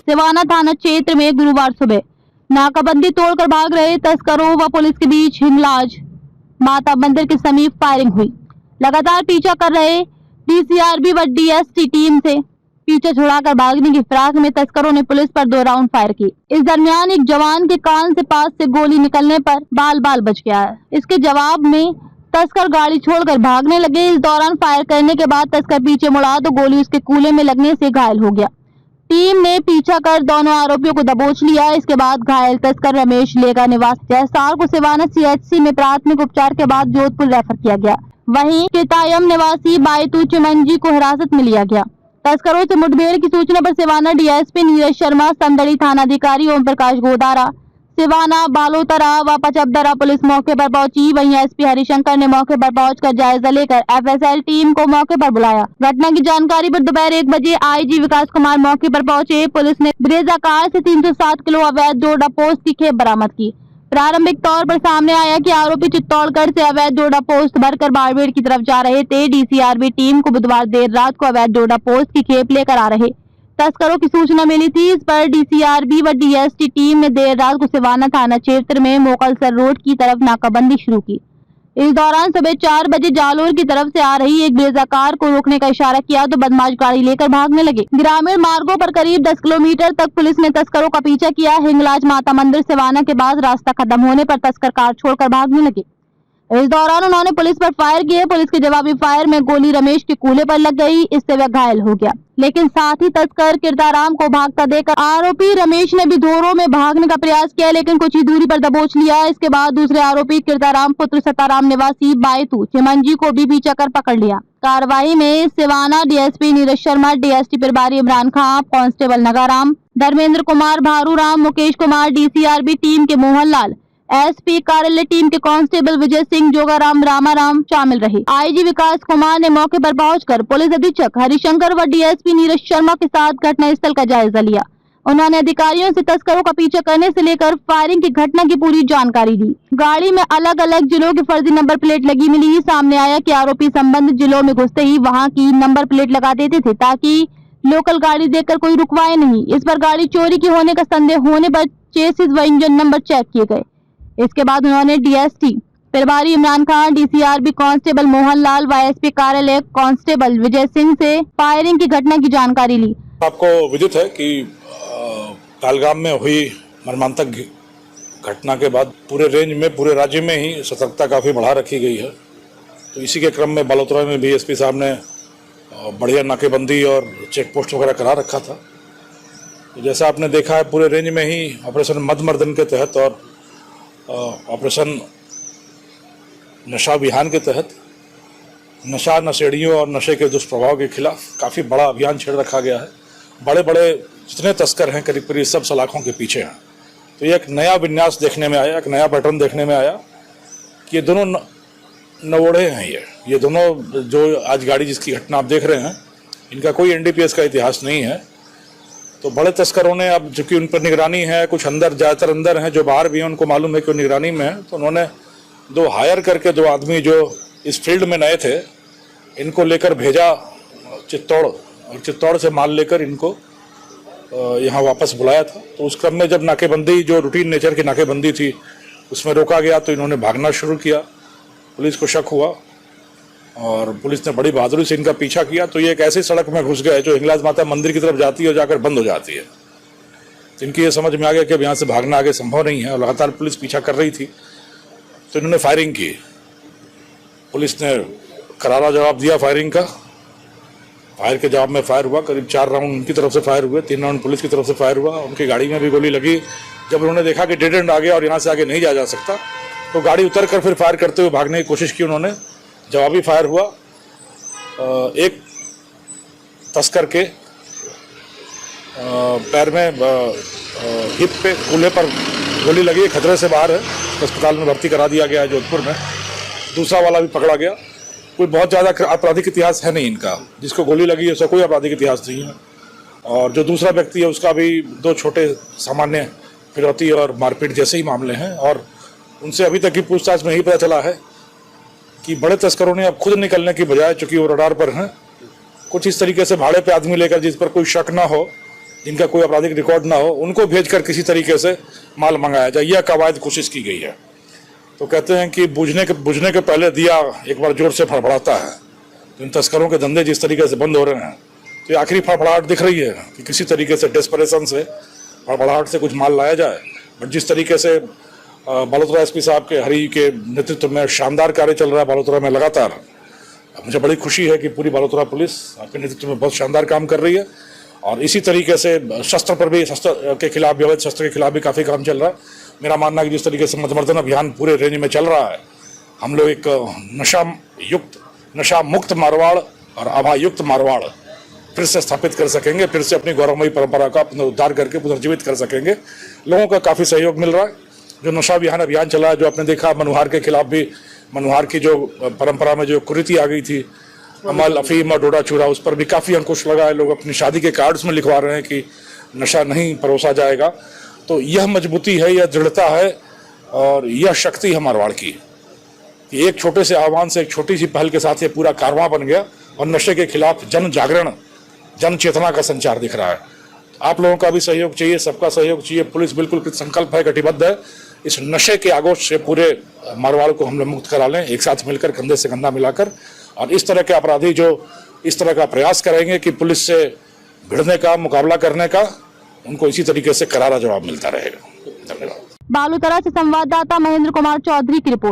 सिवाना थाना क्षेत्र में गुरुवार सुबह नाकाबंदी तोड़कर भाग रहे तस्करों व पुलिस के बीच हिंगलाज माता मंदिर के समीप फायरिंग हुई। लगातार पीछा कर रहे डीसीआरबी व डीएसटी टीम से पीछे छुड़ाकर भागने की फिराक में तस्करों ने पुलिस पर 2 राउंड फायर किए। इस दरमियान एक जवान के कान से पास से गोली निकलने पर बाल बाल बच गया है। इसके जवाब में तस्कर गाड़ी छोड़कर भागने लगे। इस दौरान फायर करने के बाद तस्कर पीछे मुड़ा तो गोली उसके कूल्हे में लगने से घायल हो गया। टीम ने पीछा कर दोनों आरोपियों को दबोच लिया। इसके बाद घायल तस्कर रमेश लेगा निवासी जयसार को सिवाना सीएचसी में प्राथमिक उपचार के बाद जोधपुर रेफर किया गया। वहीं कितायम निवासी बायतू चिमंजी को हिरासत में लिया गया। तस्करों से मुठभेड़ की सूचना पर सिवाना डीएसपी नीरज शर्मा, संदड़ी थानाधिकारी ओम प्रकाश गोदारा, सिवाना बालोतरा व पचबदरा पुलिस मौके पर पहुंची। वहीं एसपी हरिशंकर ने मौके पर पहुंचकर जायजा लेकर एफएसएल टीम को मौके पर बुलाया। घटना की जानकारी पर दोपहर 1 बजे आईजी विकास कुमार मौके पर पहुंचे। पुलिस ने ब्रेजा कार से 307 किलो अवैध डोडा पोस्त की खेप बरामद की। प्रारंभिक तौर पर सामने आया कि आरोपी चित्तौड़गढ़ से अवैध डोडा पोस्त भरकर बाड़मेर की तरफ जा रहे थे। डीसीआरबी टीम को बुधवार देर रात को अवैध डोडा पोस्त की खेप लेकर आ रहे तस्करों की सूचना मिली थी। इस पर डीसीआरबी व डीएसटी टीम ने देर रात को सिवाना थाना क्षेत्र में मोकलसर रोड की तरफ नाकाबंदी शुरू की। इस दौरान सुबह 4 बजे जालोर की तरफ से आ रही एक ब्रेजा कार को रोकने का इशारा किया तो बदमाश गाड़ी लेकर भागने लगे। ग्रामीण मार्गों पर करीब 10 किलोमीटर तक पुलिस ने तस्करों का पीछा किया। हिंगलाज माता मंदिर सिवाना के बाद रास्ता खत्म होने पर तस्कर कार छोड़कर भागने लगे। इस दौरान उन्होंने पुलिस पर फायर किए। पुलिस के जवाबी फायर में गोली रमेश के कूल्हे पर लग गई। इससे वह घायल हो गया, लेकिन साथ ही तस्कर कीर्ताराम को भागता देखकर आरोपी रमेश ने भी धोरों में भागने का प्रयास किया, लेकिन कुछ ही दूरी पर दबोच लिया। इसके बाद दूसरे आरोपी कीर्ताराम पुत्र सताराम निवासी बायतू चिमंजी को भी पीछा कर पकड़ लिया। कार्रवाई में सिवाना डीएसपी नीरज शर्मा, डीएसटी प्रभारी इमरान खां, constable Nagaram, Dharmendra Kumar, भारूराम, Mukesh Kumar, DCRB team के मोहन लाल, एसपी कार्यालय टीम के कांस्टेबल विजय सिंह, जोगाराम, रामाराम शामिल रहे। आईजी विकास कुमार ने मौके पर पहुंचकर पुलिस अधीक्षक हरिशंकर व डीएसपी नीरज शर्मा के साथ घटनास्थल का जायजा लिया। उन्होंने अधिकारियों से तस्करों का पीछा करने से लेकर फायरिंग की घटना की पूरी जानकारी दी। गाड़ी में अलग अलग जिलों की फर्जी नंबर प्लेट लगी मिली। सामने आया कि आरोपी संबंधित जिलों में घुसते ही वहां की नंबर प्लेट लगा देते थे ताकि लोकल गाड़ी देखकर कोई रुकवाए नहीं। इस पर गाड़ी चोरी की होने का संदेह होने पर चेसिस व इंजन नंबर चेक किए गए। इसके बाद उन्होंने डीएसटी प्रभारी इमरान खान, डीसीआरबी कांस्टेबल मोहन लाल व एसपी कार्यालय कांस्टेबल विजय सिंह से फायरिंग की घटना की जानकारी ली। आपको विदित है कि पहलगाम में हुई मर्मांतक घटना के बाद पूरे रेंज में, पूरे राज्य में ही सतर्कता काफ़ी बढ़ा रखी गई है। तो इसी के क्रम में बालोतरा में भी एसपी साहब ने बढ़िया नाकेबंदी और चेक पोस्ट वगैरह करा रखा था। तो जैसा आपने देखा है, पूरे रेंज में ही ऑपरेशन मदमर्दन के तहत और ऑपरेशन नशा अभियान के तहत नशा, नशेड़ियों और नशे के दुष्प्रभाव के खिलाफ काफ़ी बड़ा अभियान छेड़ रखा गया है। बड़े बड़े जितने तस्कर हैं करीब करीब सब सलाखों के पीछे हैं। तो ये एक नया विन्यास देखने में आया, एक नया पैटर्न देखने में आया कि ये दोनों नवोढ़े हैं। ये दोनों जो आज गाड़ी जिसकी घटना आप देख रहे हैं, इनका कोई एनडीपीएस का इतिहास नहीं है। तो बड़े तस्करों ने, अब चूंकि उन पर निगरानी है, कुछ अंदर ज़्यादातर अंदर हैं, जो बाहर भी हैं उनको मालूम है कि वो निगरानी में है, तो उन्होंने 2 हायर करके 2 आदमी जो इस फील्ड में नए थे, इनको लेकर भेजा चित्तौड़, और चित्तौड़ से माल लेकर इनको यहाँ वापस बुलाया था। तो उस क्रम में जब नाकेबंदी, जो रूटीन नेचर की नाकेबंदी थी, उसमें रोका गया तो इन्होंने भागना शुरू किया। पुलिस को शक हुआ और पुलिस ने बड़ी बहादुरी से इनका पीछा किया। तो ये एक ऐसी सड़क में घुस गए जो हिंगलाज माता मंदिर की तरफ जाती है और जाकर बंद हो जाती है। तो इनकी ये समझ में आ गया कि अब यहाँ से भागना आगे संभव नहीं है और लगातार पुलिस पीछा कर रही थी। तो इन्होंने फायरिंग की। पुलिस ने करारा जवाब दिया फायरिंग का। फायर के जवाब में फायर हुआ, करीब 4 राउंड उनकी तरफ से फायर हुए, 3 राउंड पुलिस की तरफ से फायर हुआ। उनकी गाड़ी में भी गोली लगी। जब उन्होंने देखा कि डेड एंड आ गया और यहाँ से आगे नहीं जा सकता, तो गाड़ी उतर कर फिर फायर करते हुए भागने की कोशिश की उन्होंने। जवाबी फायर हुआ। एक तस्कर के पैर में हिप पे, कूल्हे पर गोली लगी, खतरे से बाहर है, अस्पताल में भर्ती करा दिया गया है जोधपुर में। दूसरा वाला भी पकड़ा गया। कोई बहुत ज़्यादा आपराधिक इतिहास है नहीं इनका, जिसको गोली लगी है उसका कोई आपराधिक इतिहास नहीं है। और जो दूसरा व्यक्ति है उसका भी 2 छोटे सामान्य फिरौती और मारपीट जैसे ही मामले हैं। और उनसे अभी तक की पूछताछ में यही पता चला है कि बड़े तस्करों ने अब खुद निकलने की बजाय, चूंकि वो रडार पर हैं, कुछ इस तरीके से भाड़े पे आदमी लेकर, जिस पर कोई शक ना हो जिनका कोई आपराधिक रिकॉर्ड ना हो, उनको भेजकर किसी तरीके से माल मंगाया जाए, यह कवायद कोशिश की गई है। तो कहते हैं कि बुझने के पहले दिया एक बार जोर से फड़फड़ाता है। तो इन तस्करों के धंधे जिस तरीके से बंद हो रहे हैं, तो ये आखिरी फड़फड़ाहट दिख रही है कि किसी तरीके से डेस्परेशन से, फड़फड़ाहट से कुछ माल लाया जाए। बट जिस तरीके से बालोतरा एसपी साहब के हरी के नेतृत्व में शानदार कार्य चल रहा है बालोतरा में लगातार, मुझे बड़ी खुशी है कि पूरी बालोतरा पुलिस आपके नेतृत्व में बहुत शानदार काम कर रही है। और इसी तरीके से शस्त्र पर भी, शस्त्र के खिलाफ, अवैध शस्त्र के खिलाफ भी काफ़ी काम चल रहा है। मेरा मानना है कि जिस तरीके से मध्यवर्तन अभियान पूरे रेंज में चल रहा है, हम लोग एक नशा मुक्त मारवाड़ और आभायुक्त मारवाड़ फिर से स्थापित कर सकेंगे, फिर से अपनी गौरवमयी परंपरा का पुनरुद्धार करके पुनर्जीवित कर सकेंगे। लोगों का काफ़ी सहयोग मिल रहा है। जो नशा विहान अभियान चला है, जो आपने देखा मनुहार के खिलाफ भी, मनुहार की जो परंपरा में जो कुरीति आ गई थी, अमल, अफीम और डोडा चूरा, उस पर भी काफ़ी अंकुश लगा है। लोग अपनी शादी के कार्ड्स में लिखवा रहे हैं कि नशा नहीं परोसा जाएगा। तो यह मजबूती है, यह दृढ़ता है और यह शक्ति है मारवाड़ की कि एक छोटे से आह्वान से, एक छोटी सी पहल के साथ ये पूरा कारवां बन गया और नशे के खिलाफ जन जागरण, जन चेतना का संचार दिख रहा है। आप लोगों का भी सहयोग चाहिए, सबका सहयोग चाहिए। पुलिस बिल्कुल संकल्प है, कटिबद्ध है। इस नशे के आगोश से पूरे मारवाड़ को हम लोग मुक्त करा लें, एक साथ मिलकर, कंधे से कंधा मिलाकर। और इस तरह के अपराधी जो इस तरह का प्रयास करेंगे कि पुलिस से भिड़ने का, मुकाबला करने का, उनको इसी तरीके से करारा जवाब मिलता रहेगा। धन्यवाद। बालोतरा से संवाददाता महेंद्र कुमार चौधरी की रिपोर्ट।